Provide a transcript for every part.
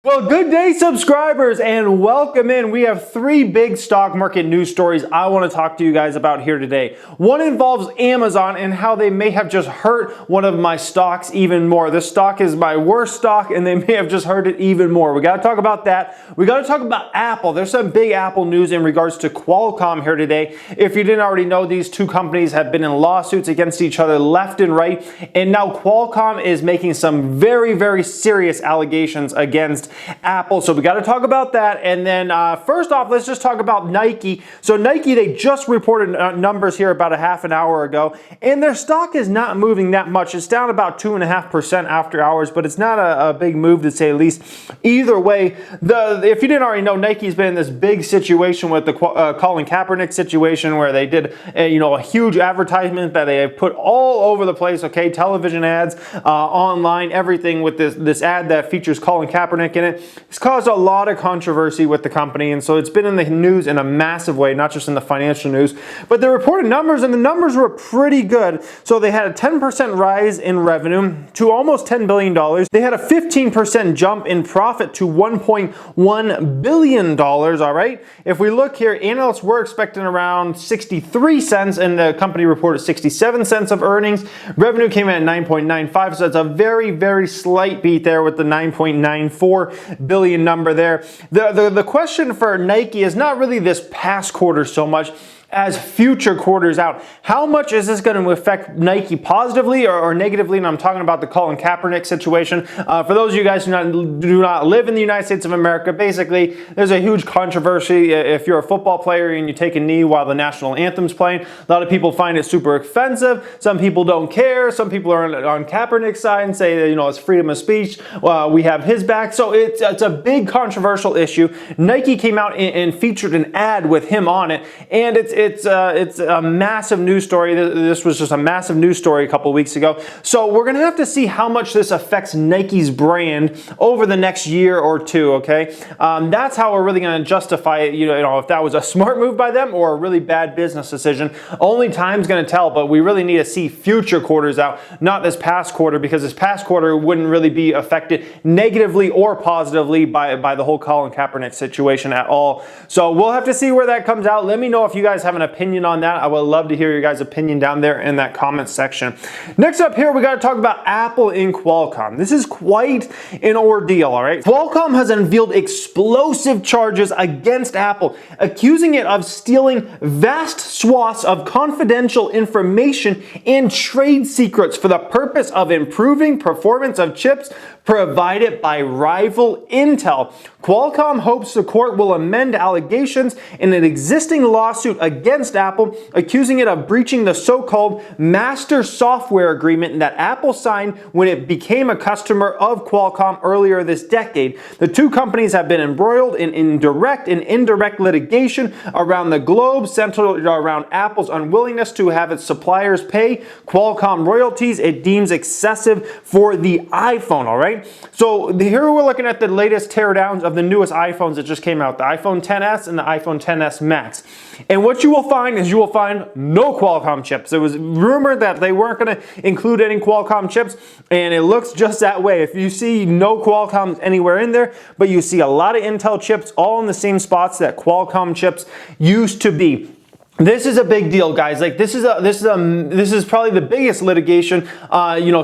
Well, good day, subscribers, and welcome in. We have three big stock market news stories I want to talk to you guys about here today. One involves Amazon and how they may have just hurt one of my stocks even more. This stock is my worst stock, and they may have just hurt it even more. We got to talk about that. We got to talk about Apple. There's some big Apple news in regards to Qualcomm here today. If you didn't already know, these two companies have been in lawsuits against each other left and right, and now Qualcomm is making some very, very serious allegations against Apple. So we got to talk about that. And then first off, let's just talk about Nike. So Nike, they just reported numbers here about a half an hour ago, and their stock is not moving that much. It's down about 2.5% after hours, but it's not a big move to say the least. Either way, if you didn't already know, Nike's been in this big situation with the Colin Kaepernick situation where they did a huge advertisement that they have put all over the place, okay, television ads, online, everything with this ad that features Colin Kaepernick in it. It's caused a lot of controversy with the company, and so it's been in the news in a massive way, not just in the financial news. But they reported numbers, and the numbers were pretty good. So they had a 10% rise in revenue to almost $10 billion. They had a 15% jump in profit to $1.1 billion, all right? If we look here, analysts were expecting around 63 cents, and the company reported 67 cents of earnings. Revenue came in at 9.95, so it's a very, very slight beat there with the 9.94 billion number there. The question for Nike is not really this past quarter so much as future quarters out. How much is this going to affect Nike positively or negatively? And I'm talking about the Colin Kaepernick situation. For those of you guys who do not live in the United States of America, basically, there's a huge controversy if you're a football player and you take a knee while the national anthem's playing. A lot of people find it super offensive. Some people don't care. Some people are on Kaepernick's side and say, it's freedom of speech. We have his back. So it's a big controversial issue. Nike came out and featured an ad with him on it, and it's a massive news story. This was just a massive news story a couple weeks ago. So we're going to have to see how much this affects Nike's brand over the next year or two, okay? That's how we're really going to justify it, if that was a smart move by them or a really bad business decision. Only time's going to tell, but we really need to see future quarters out, not this past quarter, because this past quarter wouldn't really be affected negatively or positively by the whole Colin Kaepernick situation at all. So we'll have to see where that comes out. Let me know if you guys have an opinion on that. I would love to hear your guys' opinion down there in that comment section. Next up here, we got to talk about Apple and Qualcomm. This is quite an ordeal, all right? Qualcomm has unveiled explosive charges against Apple, accusing it of stealing vast swaths of confidential information and trade secrets for the purpose of improving performance of chips provided by rival Intel. Qualcomm hopes the court will amend allegations in an existing lawsuit against Apple, accusing it of breaching the so-called master software agreement that Apple signed when it became a customer of Qualcomm earlier this decade. The two companies have been embroiled in direct and indirect litigation around the globe, centered around Apple's unwillingness to have its suppliers pay Qualcomm royalties it deems excessive for the iPhone, all right? So here we're looking at the latest teardowns of the newest iPhones that just came out, the iPhone XS and the iPhone XS Max. And what you will find is no Qualcomm chips. It was rumored that they weren't going to include any Qualcomm chips, and it looks just that way. If you see no Qualcomm anywhere in there, but you see a lot of Intel chips all in the same spots that Qualcomm chips used to be. This is a big deal, guys. Like this is probably the biggest litigation,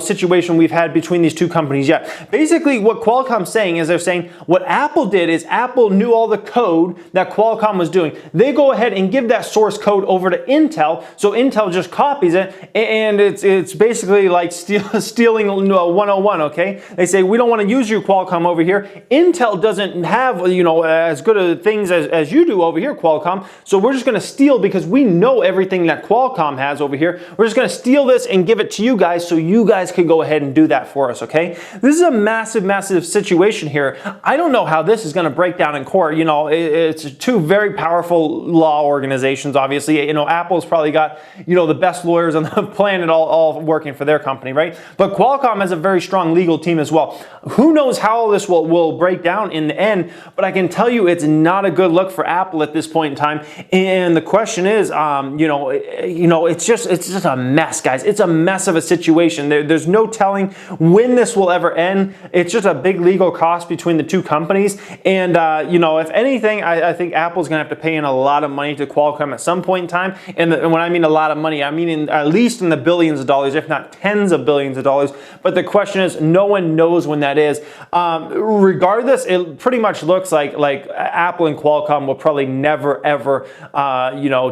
situation we've had between these two companies yet. Basically, what Qualcomm's saying is they're saying what Apple did is Apple knew all the code that Qualcomm was doing. They go ahead and give that source code over to Intel, so Intel just copies it, and it's basically like stealing 101. Okay, they say we don't want to use your Qualcomm over here. Intel doesn't have as good of things as you do over here, Qualcomm. So we're just going to steal because we know everything that Qualcomm has over here. We're just going to steal this and give it to you guys so you guys could go ahead and do that for us, okay? This is a massive, massive situation here. I don't know how this is going to break down in court. It's two very powerful law organizations, obviously. Apple's probably got, the best lawyers on the planet all working for their company, right? But Qualcomm has a very strong legal team as well. Who knows how this will break down in the end, but I can tell you it's not a good look for Apple at this point in time. And the question is, it's just a mess, guys. It's a mess of a situation. There's no telling when this will ever end. It's just a big legal cost between the two companies. And, if anything, I think Apple's going to have to pay in a lot of money to Qualcomm at some point in time. And when I mean a lot of money, I mean at least in the billions of dollars, if not tens of billions of dollars. But the question is, no one knows when that is. Regardless, it pretty much looks like Apple and Qualcomm will probably never, ever,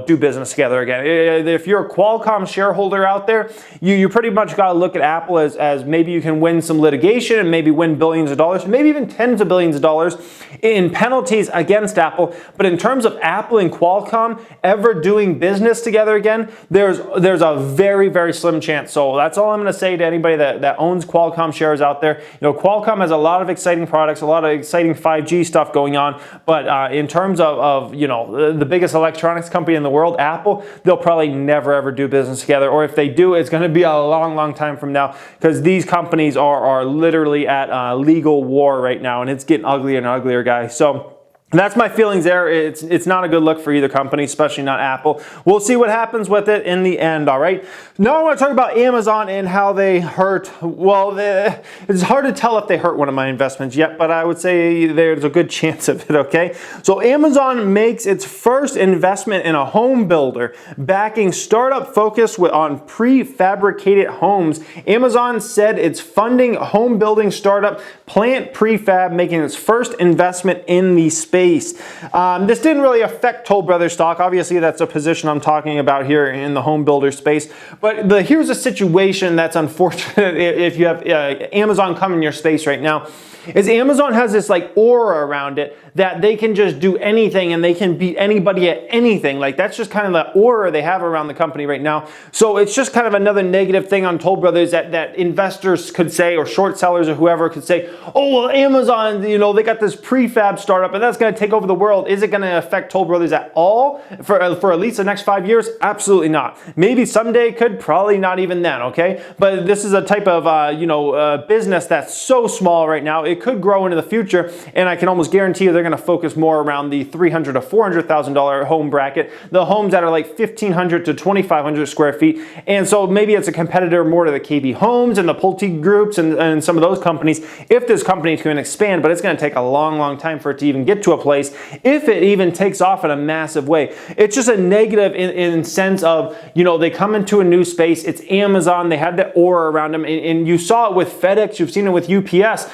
do business together again. If you're a Qualcomm shareholder out there, you pretty much got to look at Apple as maybe you can win some litigation and maybe win billions of dollars, maybe even tens of billions of dollars in penalties against Apple. But in terms of Apple and Qualcomm ever doing business together again, there's a very, very slim chance. So that's all I'm going to say to anybody that owns Qualcomm shares out there. Qualcomm has a lot of exciting products, a lot of exciting 5G stuff going on. But in terms of the biggest electronics company in the world, Apple, they'll probably never ever do business together. Or if they do, it's going to be a long, long time from now, because these companies are literally at legal war right now, and it's getting uglier and uglier, guys. So that's my feelings there. It's not a good look for either company, especially not Apple. We'll see what happens with it in the end, all right? Now I want to talk about Amazon and how they hurt. Well, it's hard to tell if they hurt one of my investments yet, but I would say there's a good chance of it, okay? So Amazon makes its first investment in a home builder, backing startup focus on prefabricated homes. Amazon said it's funding home building startup Plant Prefab, making its first investment in the space. This didn't really affect Toll Brothers stock. Obviously, that's a position I'm talking about here in the home builder space. But here's a situation that's unfortunate if you have Amazon come in your space right now. Is Amazon has this aura around it that they can just do anything and they can beat anybody at anything. That's just kind of the aura they have around the company right now. So it's just kind of another negative thing on Toll Brothers that investors could say, or short sellers or whoever could say, oh, well, Amazon, they got this prefab startup and that's going to take over the world. Is it going to affect Toll Brothers at all for at least the next 5 years? Absolutely not. Maybe someday it could, probably not even then, okay? But this is a type of, business that's so small right now. It could grow into the future, and I can almost guarantee you they're going to focus more around the $300,000 to $400,000 home bracket, the homes that are 1,500 to 2,500 square feet. And so maybe it's a competitor more to the KB Homes and the Pulte groups and some of those companies, if this company can expand. But it's going to take a long, long time for it to even get to a place, if it even takes off in a massive way. It's just a negative in sense of, they come into a new space. It's Amazon. They had that aura around them, and you saw it with FedEx. You've seen it with UPS.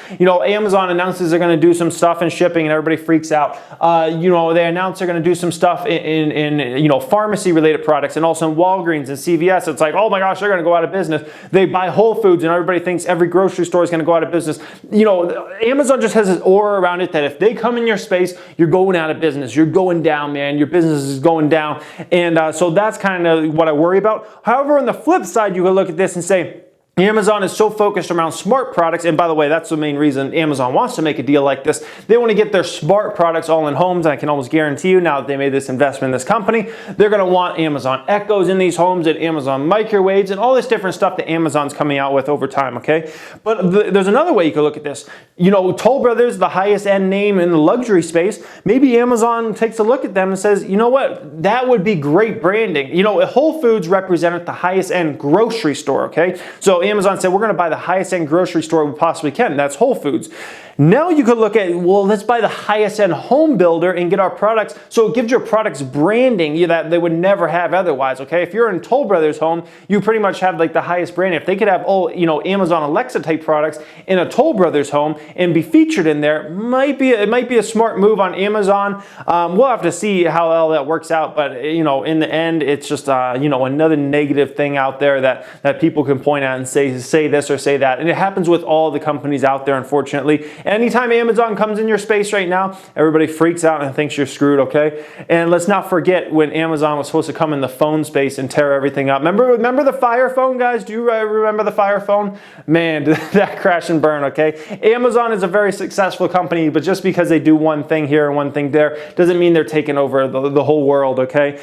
Amazon announces they're going to do some stuff in shipping, and everybody freaks out. They announce they're going to do some stuff in pharmacy related products, and also in Walgreens and CVS. It's like, oh my gosh, they're going to go out of business. They buy Whole Foods, and everybody thinks every grocery store is going to go out of business. Amazon just has this aura around it that if they come in your space, you're going out of business. You're going down, man. Your business is going down. And so that's kind of what I worry about. However, on the flip side, you can look at this and say, Amazon is so focused around smart products, and by the way, that's the main reason Amazon wants to make a deal like this. They want to get their smart products all in homes, and I can almost guarantee you now that they made this investment in this company, they're going to want Amazon Echoes in these homes and Amazon microwaves and all this different stuff that Amazon's coming out with over time, okay? But there's another way you could look at this. Toll Brothers, the highest end name in the luxury space, maybe Amazon takes a look at them and says, you know what, that would be great branding. Whole Foods represented the highest end grocery store, okay? So Amazon said, we're going to buy the highest end grocery store we possibly can. That's Whole Foods. Now you could look at, well, let's buy the highest end home builder and get our products. So it gives your products branding that they would never have otherwise, okay? If you're in Toll Brothers home, you pretty much have the highest brand. If they could have Amazon Alexa type products in a Toll Brothers home and be featured in there, it might be a smart move on Amazon. We'll have to see how all that works out, but in the end, it's just another negative thing out there that people can point at and say this or say that. And it happens with all the companies out there, unfortunately. Anytime Amazon comes in your space right now, everybody freaks out and thinks you're screwed, okay? And let's not forget when Amazon was supposed to come in the phone space and tear everything up. Remember the Fire Phone, guys? Do you remember the Fire Phone? Man, did that crash and burn, okay? Amazon is a very successful company, but just because they do one thing here and one thing there doesn't mean they're taking over the whole world, okay?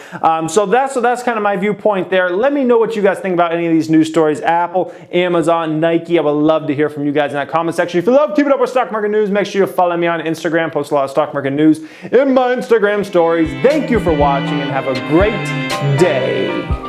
So that's kind of my viewpoint there. Let me know what you guys think about any of these news stories. Apple, Amazon, Nike. I would love to hear from you guys in that comment section. If you love, keep it up with stock stock market news, make sure you follow me on Instagram. Post a lot of stock market news in my Instagram stories. Thank you for watching and have a great day.